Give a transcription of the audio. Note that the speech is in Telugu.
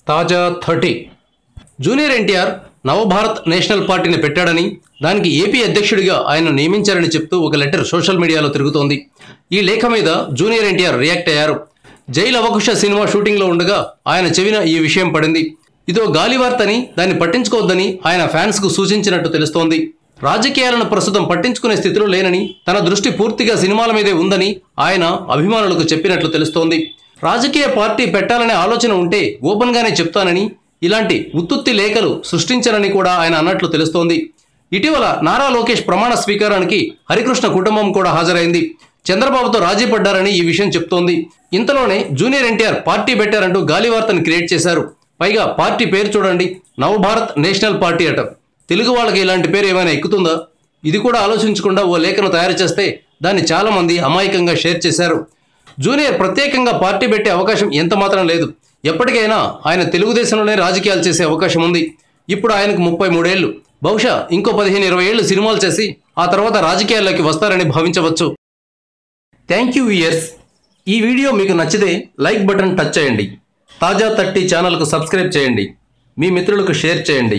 తాజా 30 జూనియర్ ఎన్టీఆర్ నవభారత్ నేషనల్ పార్టీని పెట్టాడని దానికి ఏపీ అధ్యక్షుడిగా ఆయన నియమించారని చెప్తూ ఒక లెటర్ సోషల్ మీడియాలో తిరుగుతోంది. ఈ లేఖ మీద జూనియర్ ఎన్టీఆర్ రియాక్ట్ అయ్యారు. జైల్ అవకుశ సినిమా షూటింగ్లో ఉండగా ఆయన చెవిన ఈ విషయం పడింది. ఇదో గాలివార్తని దాన్ని పట్టించుకోవద్దని ఆయన ఫ్యాన్స్కు సూచించినట్టు తెలుస్తోంది. రాజకీయాలను ప్రస్తుతం పట్టించుకునే స్థితిలో లేనని, తన దృష్టి పూర్తిగా సినిమాల మీదే ఉందని ఆయన అభిమానులకు చెప్పినట్లు తెలుస్తోంది. రాజకీయ పార్టీ పెట్టాలనే ఆలోచన ఉంటే ఓపెన్గానే చెప్తానని, ఇలాంటి ఉత్తుత్తి లేఖలు సృష్టించనని కూడా ఆయన అన్నట్లు తెలుస్తోంది. ఇటీవల నారా లోకేష్ ప్రమాణ స్వీకారానికి హరికృష్ణ కుటుంబం కూడా హాజరైంది. చంద్రబాబుతో రాజీ పడ్డారని ఈ విషయం చెప్తోంది. ఇంతలోనే జూనియర్ ఎన్టీఆర్ పార్టీ పెట్టారంటూ గాలివార్తను క్రియేట్ చేశారు. పైగా పార్టీ పేరు చూడండి, నవభారత్ నేషనల్ పార్టీ అట. తెలుగు వాళ్ళకి ఇలాంటి పేరు ఏమైనా ఎక్కుతుందా? ఇది కూడా ఆలోచించకుండా ఓ లేఖను తయారు చేస్తే దాన్ని చాలామంది అమాయకంగా షేర్ చేశారు. జూనియర్ ప్రత్యేకంగా పార్టీ పెట్టే అవకాశం ఎంత మాత్రం లేదు. ఎప్పటికైనా ఆయన తెలుగుదేశంలోనే రాజకీయాలు చేసే అవకాశం ఉంది. ఇప్పుడు ఆయనకు 33 ఏళ్లు. బహుశా ఇంకో 15-20 ఏళ్లు సినిమాలు చేసి ఆ తర్వాత రాజకీయాల్లోకి వస్తారని భావించవచ్చు. Thank you viewers. ఈ వీడియో మీకు నచ్చితే లైక్ బటన్ టచ్ చేయండి. తాజా 30 ఛానల్కు సబ్స్క్రైబ్ చేయండి. మీ మిత్రులకు షేర్ చేయండి.